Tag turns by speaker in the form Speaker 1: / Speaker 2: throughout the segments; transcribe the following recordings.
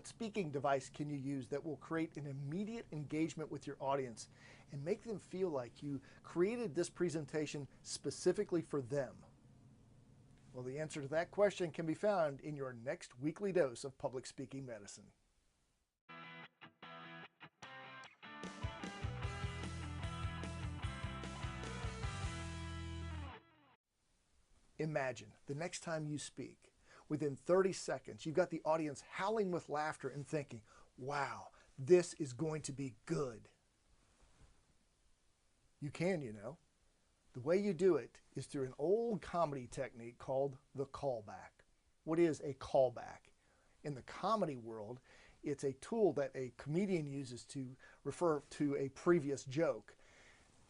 Speaker 1: What speaking device can you use that will create an immediate engagement with your audience and make them feel like you created this presentation specifically for them? Well, the answer to that question can be found in your next weekly dose of public speaking medicine. Imagine the next time you speak, within 30 seconds, you've got the audience howling with laughter and thinking, wow, this is going to be good. You can, you know. The way you do it is through an old comedy technique called the callback. What is a callback? In the comedy world, it's a tool that a comedian uses to refer to a previous joke.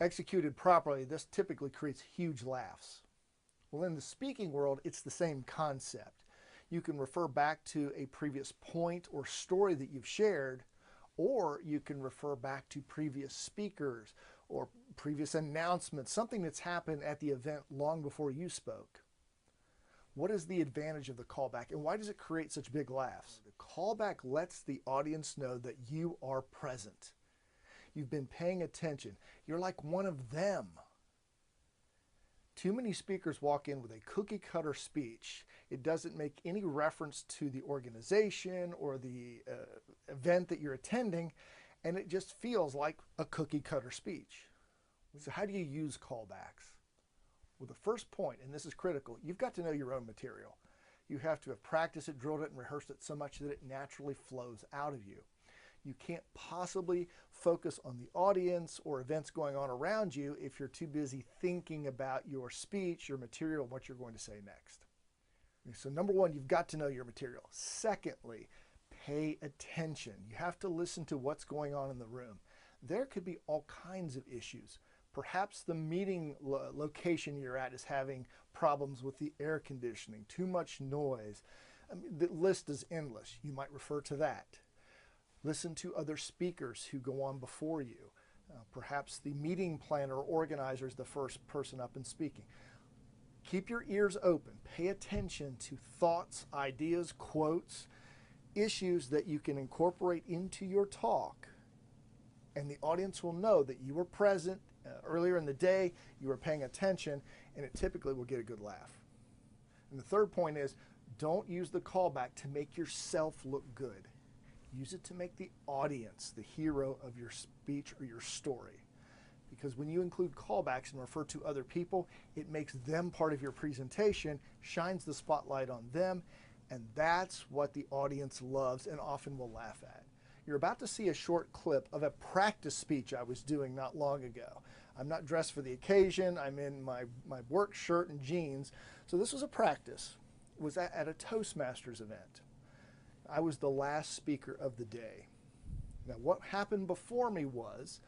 Speaker 1: Executed properly, this typically creates huge laughs. Well, in the speaking world, it's the same concept. You can refer back to a previous point or story that you've shared, or you can refer back to previous speakers or previous announcements, something that's happened at the event long before you spoke. What is the advantage of the callback, and why does it create such big laughs? The callback lets the audience know that you are present. You've been paying attention. You're like one of them. Too many speakers walk in with a cookie-cutter speech. It doesn't make any reference to the organization or the event that you're attending, and it just feels like a cookie-cutter speech. So how do you use callbacks? Well, the first point, and this is critical, you've got to know your own material. You have to have practiced it, drilled it, and rehearsed it so much that it naturally flows out of you. You can't possibly focus on the audience or events going on around you if you're too busy thinking about your speech, your material, what you're going to say next. So number one, you've got to know your material. Secondly, pay attention. You have to listen to what's going on in the room. There could be all kinds of issues. Perhaps the meeting location you're at is having problems with the air conditioning, too much noise. I mean, the list is endless. You might refer to that. Listen to other speakers who go on before you. Perhaps the meeting planner or organizer is the first person up and speaking. Keep your ears open. Pay attention to thoughts, ideas, quotes, issues that you can incorporate into your talk. And the audience will know that you were present earlier in the day, you were paying attention, and it typically will get a good laugh. And the third point is, don't use the callback to make yourself look good. Use it to make the audience the hero of your speech or your story. Because when you include callbacks and refer to other people, it makes them part of your presentation, shines the spotlight on them, and that's what the audience loves and often will laugh at. You're about to see a short clip of a practice speech I was doing not long ago. I'm not dressed for the occasion. I'm in my work shirt and jeans. So this was a practice. It was at a Toastmasters event. I was the last speaker of the day. Now, what happened before me was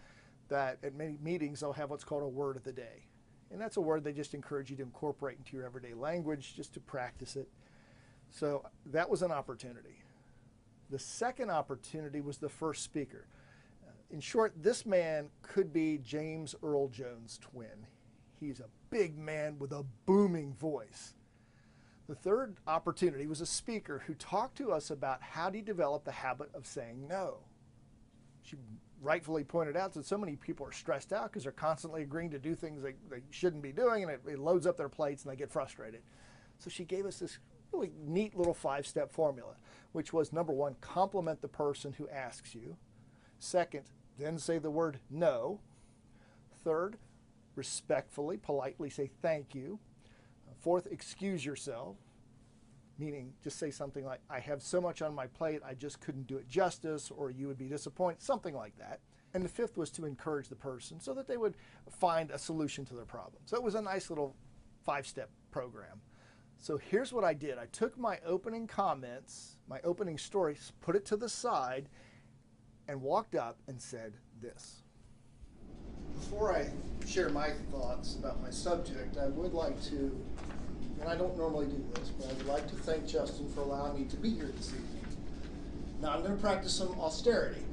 Speaker 1: that at many meetings, they'll have what's called a word of the day. And that's a word they just encourage you to incorporate into your everyday language just to practice it. So that was an opportunity. The second opportunity was the first speaker. In short, this man could be James Earl Jones' twin. He's a big man with a booming voice. The third opportunity was a speaker who talked to us about how to develop the habit of saying no. She rightfully pointed out that so many people are stressed out because they're constantly agreeing to do things they shouldn't be doing, and it loads up their plates and they get frustrated. So she gave us this really neat little 5-step formula, which was number one, compliment the person who asks you. Second, then say the word no. Third, respectfully, politely say thank you. Fourth, excuse yourself, meaning just say something like, I have so much on my plate, I just couldn't do it justice, or you would be disappointed, something like that. And the fifth was to encourage the person so that they would find a solution to their problem. So it was a nice little 5-step program. So here's what I did. I took my opening comments, my opening stories, put it to the side, and walked up and said this. Before I share my thoughts about my subject, I would like to, and I don't normally do this, but I would like to thank Justin for allowing me to be here this evening. Now I'm going to practice some austerity.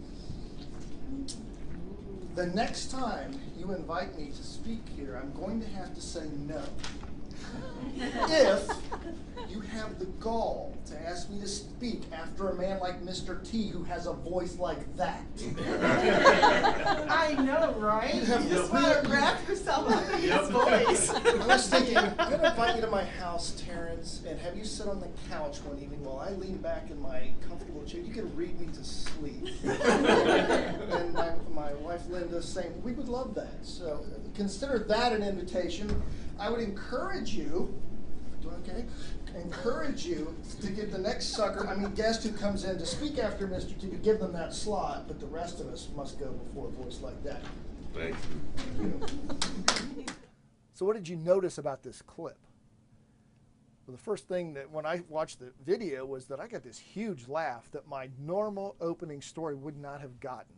Speaker 1: The next time you invite me to speak here, I'm going to have to say no. if you have the gall to ask me to speak after a man like Mr. T who has a voice like that.
Speaker 2: I know, right? You just want to wrap yourself up in his voice.
Speaker 1: I was thinking, I'm going to invite you to my house, Terrence, and have you sit on the couch one evening while I lean back in my comfortable chair. You can read me to sleep. And my wife Linda saying, we would love that. So consider that an invitation. I would encourage you, encourage you to get the next guest who comes in to speak after Mr. T, to give them that slot, but the rest of us must go before a voice like that.
Speaker 3: Thank you.
Speaker 1: So what did you notice about this clip? Well, the first thing that when I watched the video was that I got this huge laugh that my normal opening story would not have gotten.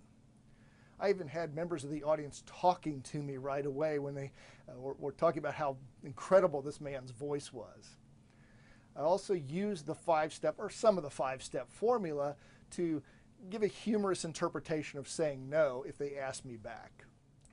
Speaker 1: I even had members of the audience talking to me right away when they were talking about how incredible this man's voice was. I also used the five-step, or some of the five-step formula, to give a humorous interpretation of saying no if they asked me back.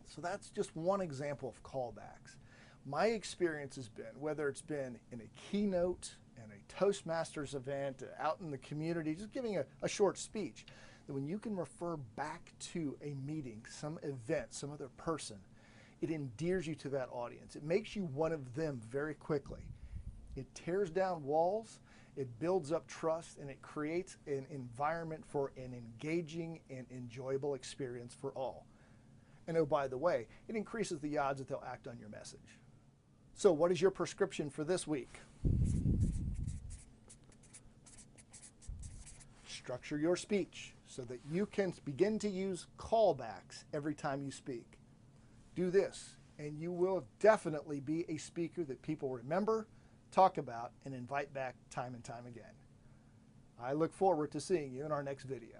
Speaker 1: So that's just one example of callbacks. My experience has been, whether it's been in a keynote, in a Toastmasters event, out in the community, just giving a short speech, that when you can refer back to a meeting, some event, some other person, it endears you to that audience. It makes you one of them very quickly. It tears down walls, it builds up trust, and it creates an environment for an engaging and enjoyable experience for all. And oh, by the way, it increases the odds that they'll act on your message. So what is your prescription for this week? Structure your speech so that you can begin to use callbacks every time you speak. Do this, and you will definitely be a speaker that people remember, talk about, and invite back time and time again. I look forward to seeing you in our next video.